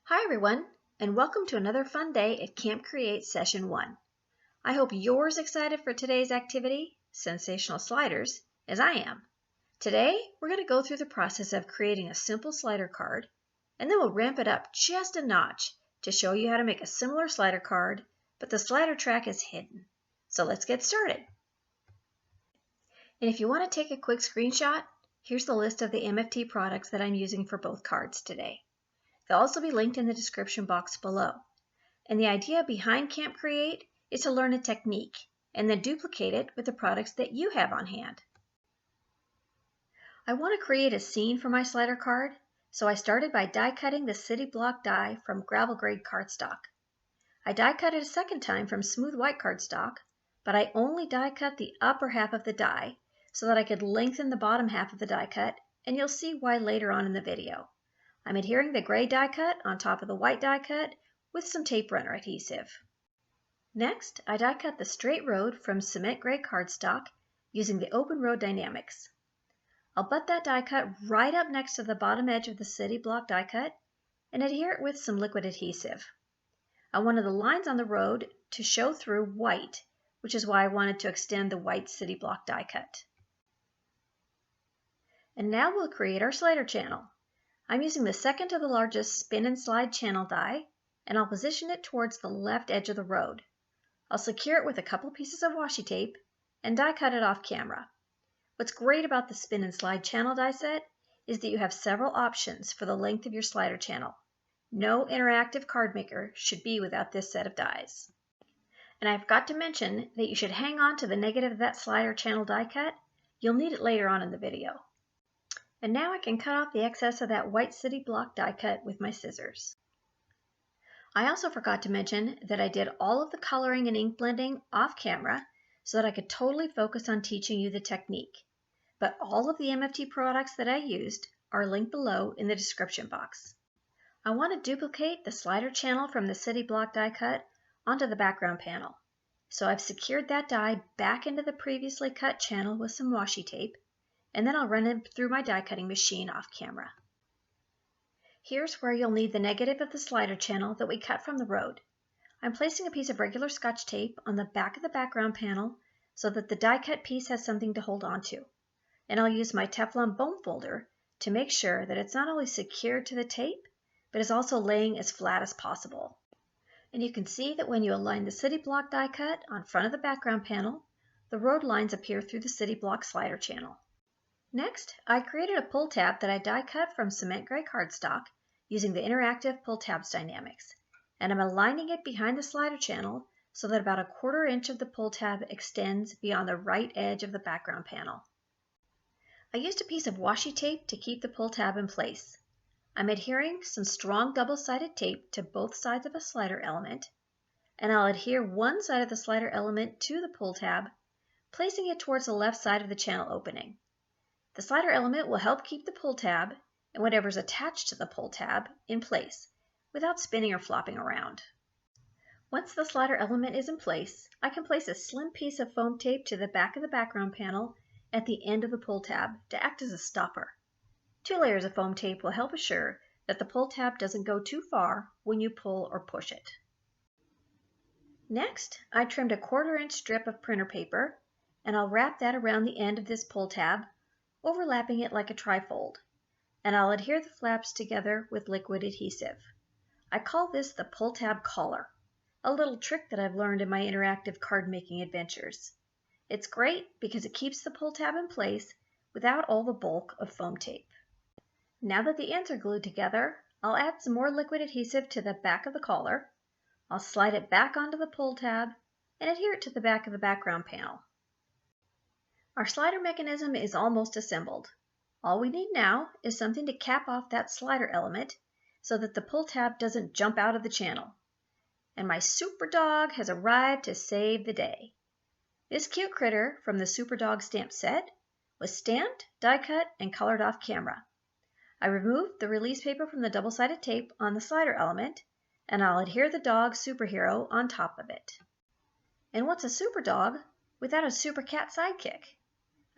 Hi everyone, and welcome to another fun day at Camp Create Session 1. I hope you're as excited for today's activity, Sensational Sliders, as I am. Today, we're going to go through the process of creating a simple slider card, and then we'll ramp it up just a notch to show you how to make a similar slider card, but the slider track is hidden. So let's get started. And if you want to take a quick screenshot, here's the list of the MFT products that I'm using for both cards today. They'll also be linked in the description box below. And the idea behind Camp Create is to learn a technique and then duplicate it with the products that you have on hand. I want to create a scene for my slider card, so I started by die cutting the city block die from gravel grade cardstock. I die cut it a second time from smooth white cardstock, but I only die cut the upper half of the die so that I could lengthen the bottom half of the die cut, and you'll see why later on in the video. I'm adhering the gray die cut on top of the white die cut with some tape runner adhesive. Next, I die cut the straight road from cement gray cardstock using the open road Dynamics. I'll butt that die cut right up next to the bottom edge of the city block die cut and adhere it with some liquid adhesive. I wanted the lines on the road to show through white, which is why I wanted to extend the white city block die cut. And now we'll create our slider channel. I'm using the second to the largest spin and slide channel die, and I'll position it towards the left edge of the road. I'll secure it with a couple pieces of washi tape and die cut it off camera. What's great about the spin and slide channel die set is that you have several options for the length of your slider channel. No interactive card maker should be without this set of dies. And I forgot to mention that you should hang on to the negative of that slider channel die cut. You'll need it later on in the video. And now I can cut off the excess of that white city block die cut with my scissors. I also forgot to mention that I did all of the coloring and ink blending off camera so that I could totally focus on teaching you the technique. But all of the MFT products that I used are linked below in the description box. I want to duplicate the slider channel from the city block die cut onto the background panel. So I've secured that die back into the previously cut channel with some washi tape, and then I'll run it through my die cutting machine off camera. Here's where you'll need the negative of the slider channel that we cut from the road. I'm placing a piece of regular Scotch tape on the back of the background panel so that the die cut piece has something to hold on to. And I'll use my Teflon bone folder to make sure that it's not only secured to the tape, but is also laying as flat as possible. And you can see that when you align the city block die cut on front of the background panel, the road lines appear through the city block slider channel. Next, I created a pull tab that I die cut from cement gray cardstock using the interactive pull tabs Dynamics, and I'm aligning it behind the slider channel so that about 1/4 inch of the pull tab extends beyond the right edge of the background panel. I used a piece of washi tape to keep the pull tab in place. I'm adhering some strong double-sided tape to both sides of a slider element, and I'll adhere one side of the slider element to the pull tab, placing it towards the left side of the channel opening. The slider element will help keep the pull tab and whatever's attached to the pull tab in place without spinning or flopping around. Once the slider element is in place, I can place a slim piece of foam tape to the back of the background panel at the end of the pull tab to act as a stopper. 2 layers of foam tape will help assure that the pull tab doesn't go too far when you pull or push it. Next, I trimmed a 1/4 inch strip of printer paper, and I'll wrap that around the end of this pull tab, overlapping it like a trifold, and I'll adhere the flaps together with liquid adhesive. I call this the pull tab collar, a little trick that I've learned in my interactive card making adventures. It's great because it keeps the pull tab in place without all the bulk of foam tape. Now that the ends are glued together, I'll add some more liquid adhesive to the back of the collar. I'll slide it back onto the pull tab and adhere it to the back of the background panel. Our slider mechanism is almost assembled. All we need now is something to cap off that slider element so that the pull tab doesn't jump out of the channel. And my super dog has arrived to save the day. This cute critter from the Super Dog stamp set was stamped, die cut, and colored off camera. I removed the release paper from the double-sided tape on the slider element, and I'll adhere the dog superhero on top of it. And what's a super dog without a super cat sidekick?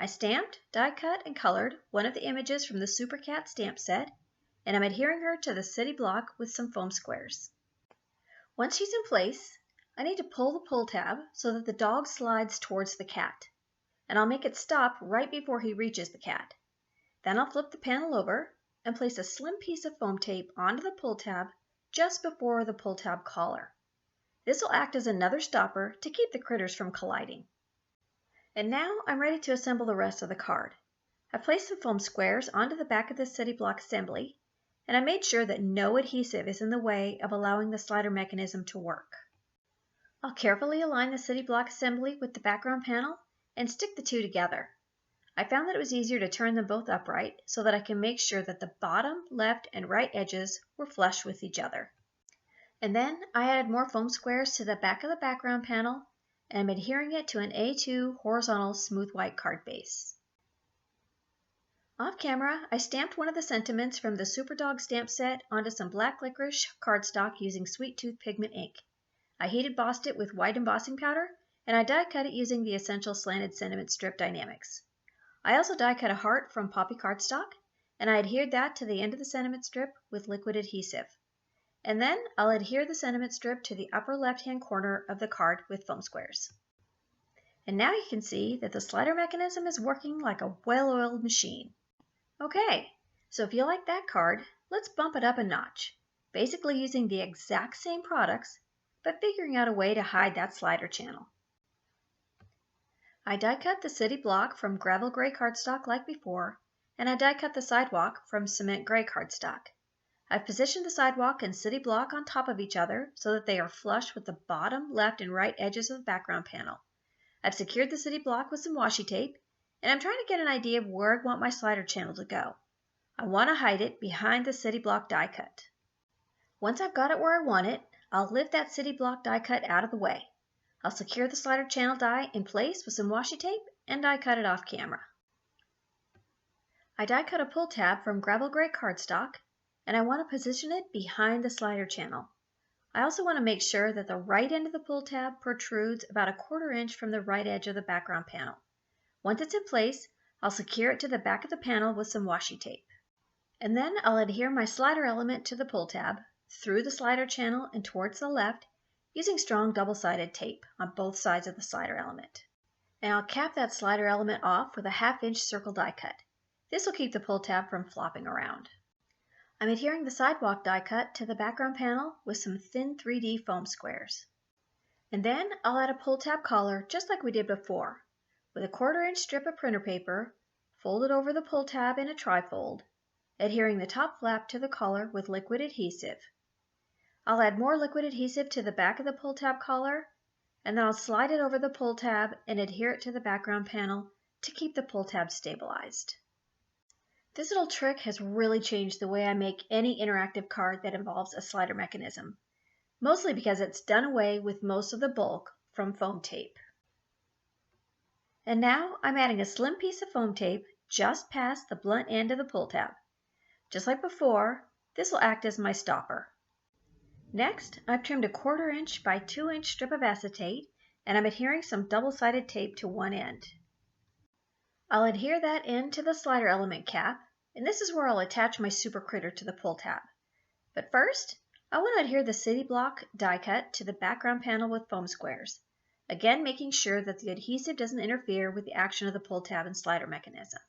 I stamped, die cut, and colored one of the images from the Super Cat stamp set and I'm adhering her to the city block with some foam squares. Once she's in place, I need to pull the pull tab so that the dog slides towards the cat, and I'll make it stop right before he reaches the cat. Then I'll flip the panel over and place a slim piece of foam tape onto the pull tab just before the pull tab collar. This will act as another stopper to keep the critters from colliding. And now I'm ready to assemble the rest of the card. I placed some foam squares onto the back of the city block assembly, and I made sure that no adhesive is in the way of allowing the slider mechanism to work. I'll carefully align the city block assembly with the background panel and stick the two together. I found that it was easier to turn them both upright so that I can make sure that the bottom, left, and right edges were flush with each other. And then I added more foam squares to the back of the background panel, and I'm adhering it to an A2 horizontal smooth white card base. Off camera, I stamped one of the sentiments from the Super Dog stamp set onto some black licorice cardstock using Sweet Tooth pigment ink. I heat embossed it with white embossing powder, and I die cut it using the Essential Slanted Sentiment Strip Dynamics. I also die cut a heart from poppy cardstock, and I adhered that to the end of the sentiment strip with liquid adhesive. And then I'll adhere the sentiment strip to the upper left-hand corner of the card with foam squares. And now you can see that the slider mechanism is working like a well-oiled machine. Okay, so if you like that card, let's bump it up a notch, basically using the exact same products, but figuring out a way to hide that slider channel. I die cut the city block from gravel gray cardstock like before, and I die cut the sidewalk from cement gray cardstock. I've positioned the sidewalk and city block on top of each other so that they are flush with the bottom, left, and right edges of the background panel. I've secured the city block with some washi tape, and I'm trying to get an idea of where I want my slider channel to go. I want to hide it behind the city block die cut. Once I've got it where I want it, I'll lift that city block die cut out of the way. I'll secure the slider channel die in place with some washi tape and die cut it off camera. I die cut a pull tab from gravel gray cardstock, and I want to position it behind the slider channel. I also want to make sure that the right end of the pull tab protrudes about 1/4 inch from the right edge of the background panel. Once it's in place, I'll secure it to the back of the panel with some washi tape. And then I'll adhere my slider element to the pull tab, through the slider channel and towards the left, using strong double-sided tape on both sides of the slider element. And I'll cap that slider element off with a 1/2 inch circle die cut. This will keep the pull tab from flopping around. I'm adhering the sidewalk die cut to the background panel with some thin 3D foam squares. And then I'll add a pull tab collar just like we did before, with a 1/4 inch strip of printer paper folded over the pull tab in a trifold, adhering the top flap to the collar with liquid adhesive. I'll add more liquid adhesive to the back of the pull tab collar, and then I'll slide it over the pull tab and adhere it to the background panel to keep the pull tab stabilized. This little trick has really changed the way I make any interactive card that involves a slider mechanism, mostly because it's done away with most of the bulk from foam tape. And now I'm adding a slim piece of foam tape just past the blunt end of the pull tab. Just like before, this will act as my stopper. Next, I've trimmed a 1/4 inch by 2 inch strip of acetate, and I'm adhering some double-sided tape to one end. I'll adhere that end to the slider element cap, and this is where I'll attach my super critter to the pull tab. But first, I want to adhere the city block die cut to the background panel with foam squares, again making sure that the adhesive doesn't interfere with the action of the pull tab and slider mechanism.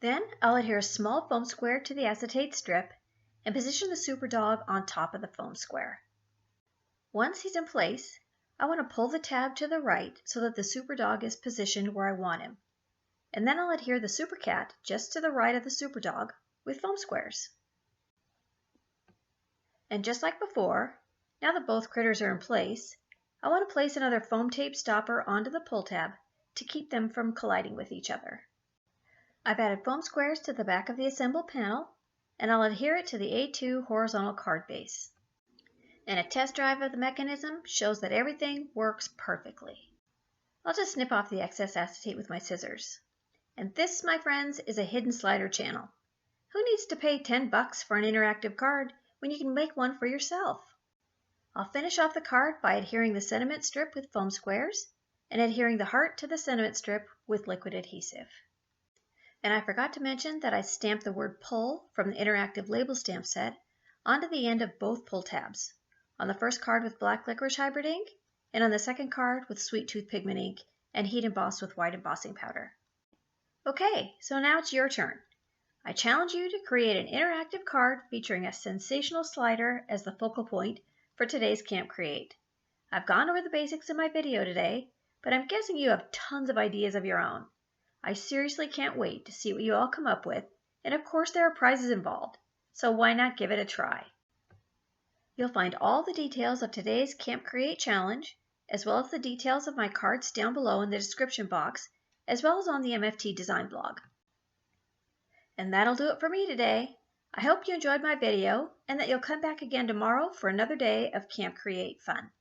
Then I'll adhere a small foam square to the acetate strip and position the super dog on top of the foam square. Once he's in place, I want to pull the tab to the right so that the super dog is positioned where I want him. And then I'll adhere the super cat just to the right of the super dog with foam squares. And just like before, now that both critters are in place, I want to place another foam tape stopper onto the pull tab to keep them from colliding with each other. I've added foam squares to the back of the assembled panel, and I'll adhere it to the A2 horizontal card base. And a test drive of the mechanism shows that everything works perfectly. I'll just snip off the excess acetate with my scissors. And this, my friends, is a hidden slider channel. Who needs to pay $10 for an interactive card when you can make one for yourself? I'll finish off the card by adhering the sentiment strip with foam squares and adhering the heart to the sentiment strip with liquid adhesive. And I forgot to mention that I stamped the word pull from the interactive label stamp set onto the end of both pull tabs, on the first card with black licorice hybrid ink, and on the second card with sweet tooth pigment ink and heat embossed with white embossing powder. Okay, so now it's your turn. I challenge you to create an interactive card featuring a sensational slider as the focal point for today's Camp Create. I've gone over the basics in my video today, but I'm guessing you have tons of ideas of your own. I seriously can't wait to see what you all come up with, and of course there are prizes involved, so why not give it a try? You'll find all the details of today's Camp Create challenge, as well as the details of my cards down below in the description box, as well as on the MFT design blog. And that'll do it for me today. I hope you enjoyed my video and that you'll come back again tomorrow for another day of Camp Create fun.